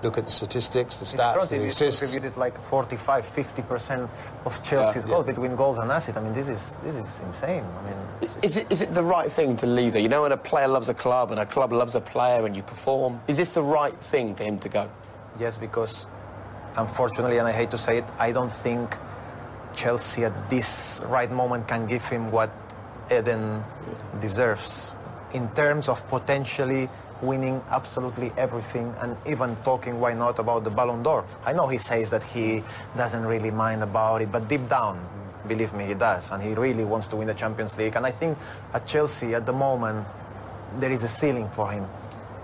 look at the statistics, the stats, the assists. He's contributed like 45–50% of Chelsea's goals between goals and assists. I mean, this is insane. I mean, is it the right thing to leave there? You know, when a player loves a club and a club loves a player and you perform, is this the right thing for him to go? Yes, because unfortunately, and I hate to say it, I don't think Chelsea at this right moment can give him what Eden deserves in terms of potentially winning absolutely everything, and even talking, why not, about the Ballon d'Or. I know he says that he doesn't really mind about it, but deep down, believe me, he does, and he really wants to win the Champions League. And I think at Chelsea at the moment there is a ceiling for him,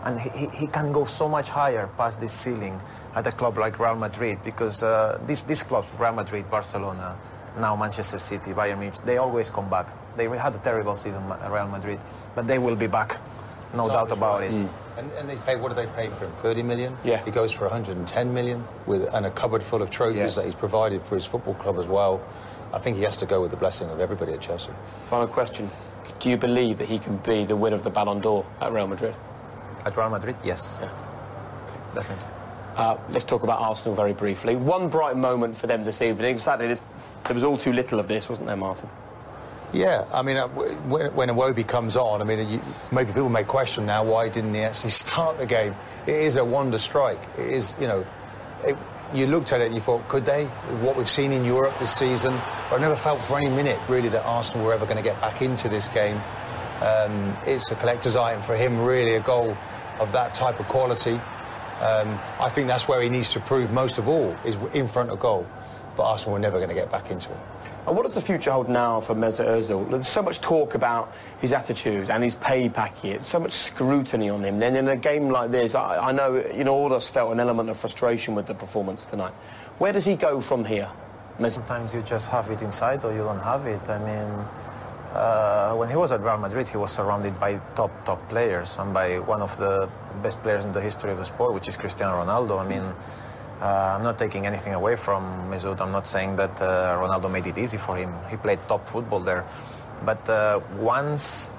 and he can go so much higher past this ceiling at a club like Real Madrid, because these clubs, Real Madrid, Barcelona, now Manchester City, Bayern Munich, they always come back. They had a terrible season, Real Madrid, but they will be back, no doubt about it. And they pay, what do they pay for him? 30 million? Yeah. He goes for 110 million and a cupboard full of trophies that he's provided for his football club as well. I think he has to go with the blessing of everybody at Chelsea. Final question. Do you believe that he can be the winner of the Ballon d'Or at Real Madrid? At Real Madrid, yes. Yeah. Definitely. Let's talk about Arsenal very briefly. One bright moment for them this evening. Sadly, there was all too little of this, wasn't there, Martin? Yeah, I mean, when Iwobi comes on, I mean, maybe people may question now, why didn't he actually start the game? It is a wonder strike. It is, you know, you looked at it and you thought, could they? What we've seen in Europe this season, but I never felt for any minute, really, that Arsenal were ever going to get back into this game. It's a collector's item for him, really, a goal of that type of quality. I think that's where he needs to prove most of all, is in front of goal. But Arsenal were never going to get back into it. And what does the future hold now for Mesut Ozil? There's so much talk about his attitude and his pay packet, so much scrutiny on him. Then in a game like this, I know, you know, all of us felt an element of frustration with the performance tonight. Where does he go from here, Mesut? Sometimes you just have it inside or you don't have it. I mean, when he was at Real Madrid, he was surrounded by top players, and by one of the best players in the history of the sport, which is Cristiano Ronaldo. I mean, I'm not taking anything away from Mesut. I'm not saying that Ronaldo made it easy for him. He played top football there. But once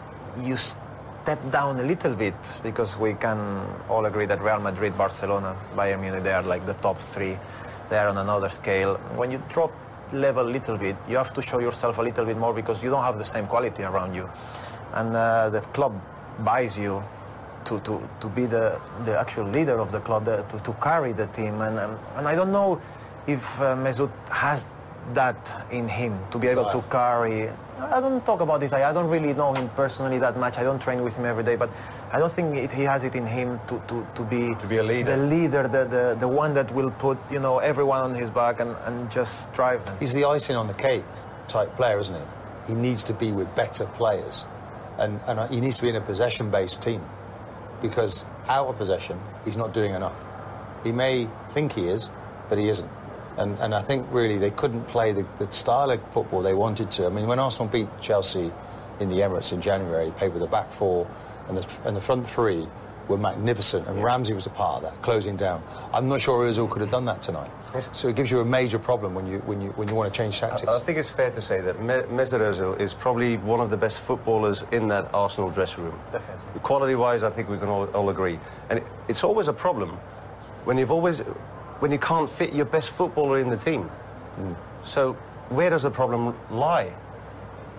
you step down a little bit, because we can all agree that Real Madrid, Barcelona, Bayern Munich, they are like the top three. They are on another scale. When you drop level a little bit, you have to show yourself a little bit more, because you don't have the same quality around you. And the club buys you to be the actual leader of the club, to carry the team, and I don't know if Mesut has that in him, to be able to carry. I don't talk about this. I don't really know him personally that much. I don't train with him every day, but I don't think he has it in him to be a leader. The leader, the one that will put, you know, everyone on his back and just drive them. He's the icing on the cake type player, isn't he? He needs to be with better players, and he needs to be in a possession-based team. Because out of possession, he's not doing enough. He may think he is, but he isn't. And I think really they couldn't play the style of football they wanted to. I mean, when Arsenal beat Chelsea in the Emirates in January, he played with a back four, and the front three were magnificent, and Ramsey was a part of that, closing down. I'm not sure Ozil could have done that tonight. So it gives you a major problem when you want to change tactics. I think it's fair to say that Mesut Ozil is probably one of the best footballers in that Arsenal dressing room. Definitely. Quality-wise, I think we can all agree. And it's always a problem when you can't fit your best footballer in the team. So where does the problem lie?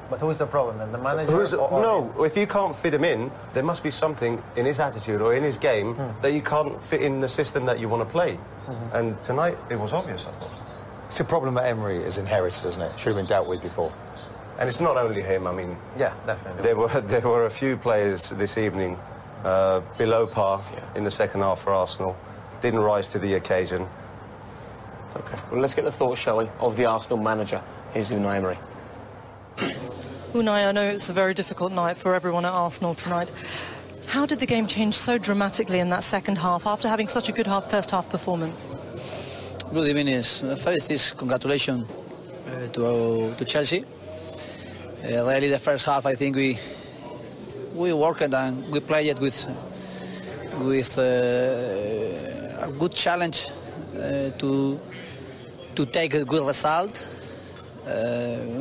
But who is the problem? And the manager? No, if you can't fit him in, there must be something in his attitude or in his game that you can't fit in the system that you want to play. And tonight, it was obvious, I thought. It's a problem that Emery has inherited, isn't it? Should have been dealt with before. And it's not only him. I mean, yeah, definitely. There were a few players this evening below par in the second half for Arsenal. Didn't rise to the occasion. Okay, well, let's get the thoughts, shall we, of the Arsenal manager. Here's Unai Emery. Unai, I know it's a very difficult night for everyone at Arsenal tonight. How did the game change so dramatically in that second half after having such a good first half performance? Good evening. First, congratulations to Chelsea. Really, the first half, I think we worked and we played it with a good challenge to take a good result.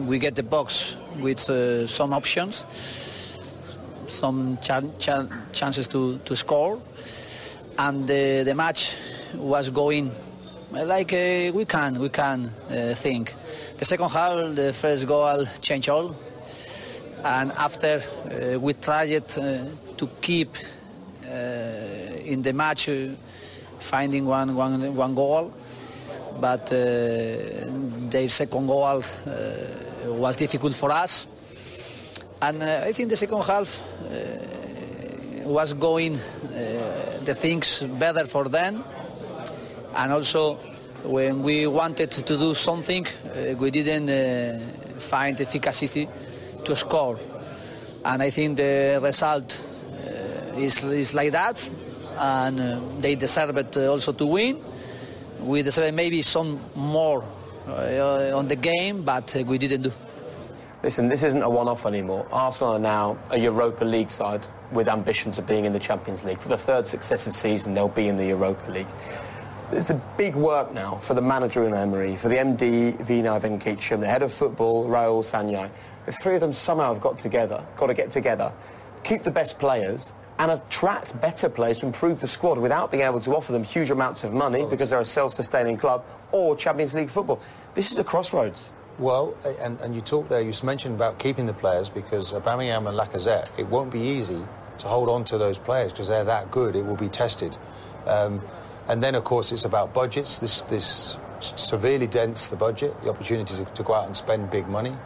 We get the box with some options, some chances to score, and the match was going like we can think. The second half, the first goal changed all, and after we tried to keep in the match, finding one goal, but their second goal was difficult for us, and I think the second half was going the things better for them, and also when we wanted to do something, we didn't find efficacy to score, and I think the result is like that, and they deserve it also to win. We deserve maybe some more on the game, but we didn't do. Listen, this isn't a one-off anymore. Arsenal are now a Europa League side with ambitions of being in the Champions League. For the third successive season, they'll be in the Europa League. It's the big work now for the manager in Emery, for the MD, Vina Venkicham, the head of football, Raul Sanyai. The three of them somehow have got to get together, keep the best players, and attract better players to improve the squad without being able to offer them huge amounts of money because they're a self-sustaining club or Champions League football. This is a crossroads. Well, and you talked there, you mentioned about keeping the players, because Aubameyang and Lacazette, it won't be easy to hold on to those players because they're that good. It will be tested. And then, of course, it's about budgets. This severely dents the budget, the opportunity to go out and spend big money,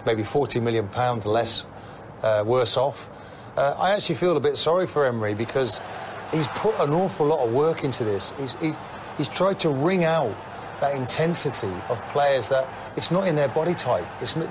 maybe £40 million less worse off. I actually feel a bit sorry for Emery because he's put an awful lot of work into this. He's tried to wring out that intensity of players that it's not in their body type. It's not,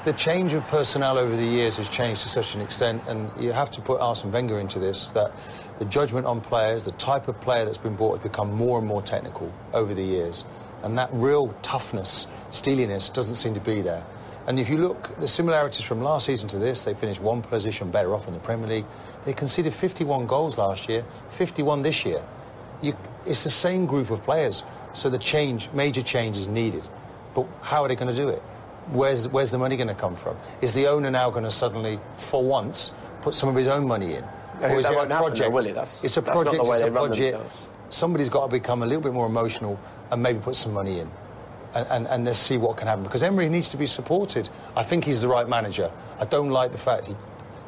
the change of personnel over the years has changed to such an extent, and you have to put Arsene Wenger into this, that the judgment on players, the type of player that's been brought has become more and more technical over the years. And that real toughness, steeliness doesn't seem to be there. And if you look, the similarities from last season to this, they finished one position better off in the Premier League. They conceded 51 goals last year, 51 this year. It's the same group of players, so the major change is needed. But how are they going to do it? Where's the money going to come from? Is the owner now going to suddenly, for once, put some of his own money in? Or is it a project? It's a project, it's a budget. Somebody's got to become a little bit more emotional and maybe put some money in. And let's see what can happen. Because Emery needs to be supported. I think he's the right manager. I don't like the fact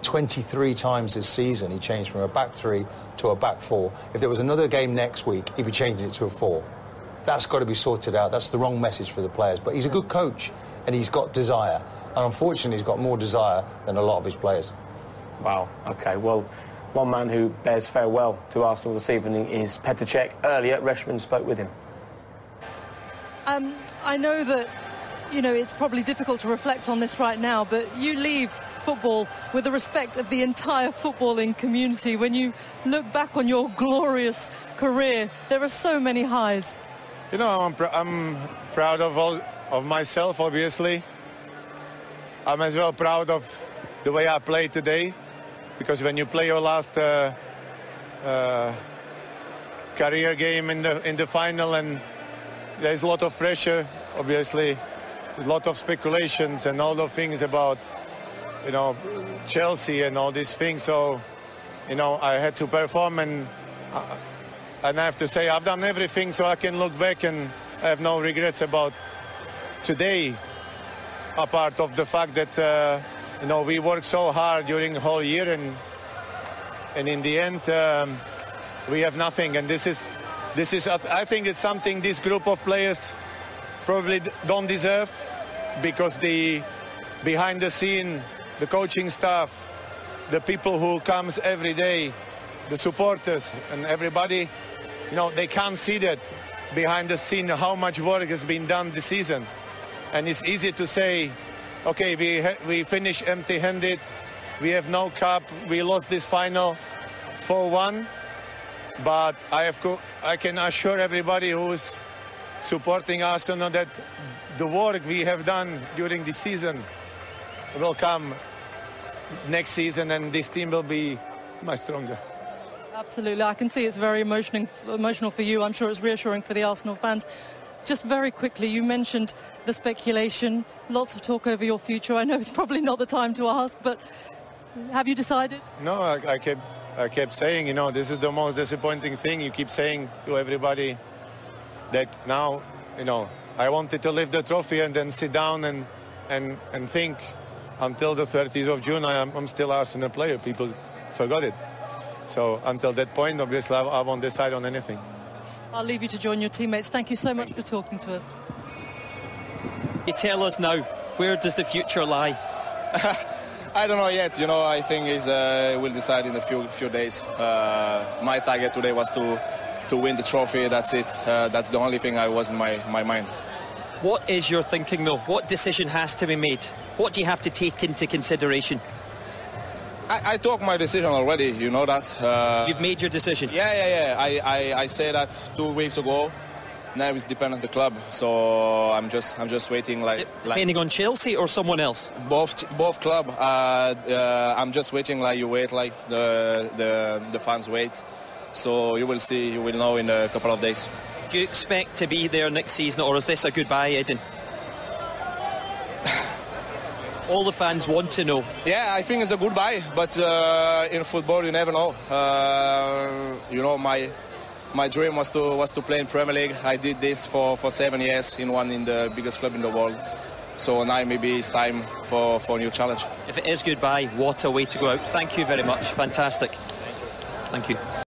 23 times this season he changed from a back three to a back four. If there was another game next week, he'd be changing it to a four. That's got to be sorted out. That's the wrong message for the players. But he's a good coach, and he's got desire. And unfortunately, he's got more desire than a lot of his players. Wow. OK, well, one man who bears farewell to Arsenal this evening is Petr Cech. Earlier, Reshman spoke with him. I know that, you know, it's probably difficult to reflect on this right now, but you leave football with the respect of the entire footballing community. When you look back on your glorious career, there are so many highs. You know, I'm proud of myself, obviously. I'm as well proud of the way I played today, because when you play your last career game in the final, and there's a lot of pressure, obviously, there's a lot of speculations and all the things about, you know, Chelsea and all these things. So, you know, I had to perform, and I have to say I've done everything so I can look back and I have no regrets about today, apart of the fact that, you know, we worked so hard during the whole year, and in the end, we have nothing. And this is, I think it's something this group of players probably don't deserve, because the behind the scene, the coaching staff, the people who comes every day, the supporters and everybody, you know, they can't see that behind the scene how much work has been done this season. And it's easy to say, okay, we finish empty-handed, we have no cup, we lost this final 4-1. But I can assure everybody who's supporting Arsenal that the work we have done during the season will come next season, and this team will be much stronger. Absolutely. I can see it's very emotional for you. I'm sure it's reassuring for the Arsenal fans. Just very quickly, you mentioned the speculation, lots of talk over your future. I know it's probably not the time to ask, but have you decided? No, I I kept saying, you know, this is the most disappointing thing. You keep saying to everybody that now, you know, I wanted to lift the trophy and then sit down and think until the 30th of June I'm still Arsenal player. People forgot it. So until that point, obviously, I won't decide on anything. I'll leave you to join your teammates. Thank you so much for talking to us. You tell us now, where does the future lie? I don't know yet. You know, I think we'll decide in a few days. My target today was to win the trophy. That's it. That's the only thing I was in my mind. What is your thinking, though? What decision has to be made? What do you have to take into consideration? I took my decision already. You know that. You've made your decision? Yeah. I said that 2 weeks ago. Now it's dependent on the club, so I'm just waiting. Depending on Chelsea or someone else? Both club. I'm just waiting like you wait, like the fans wait. So you will see, you will know in a couple of days. Do you expect to be there next season, or is this a goodbye, Eden? All the fans want to know. Yeah, I think it's a goodbye, but in football you never know. You know, my dream was to play in Premier League. I did this for 7 years in the biggest club in the world. So now maybe it's time for a new challenge. If it is goodbye, what a way to go out. Thank you very much. Fantastic. Thank you.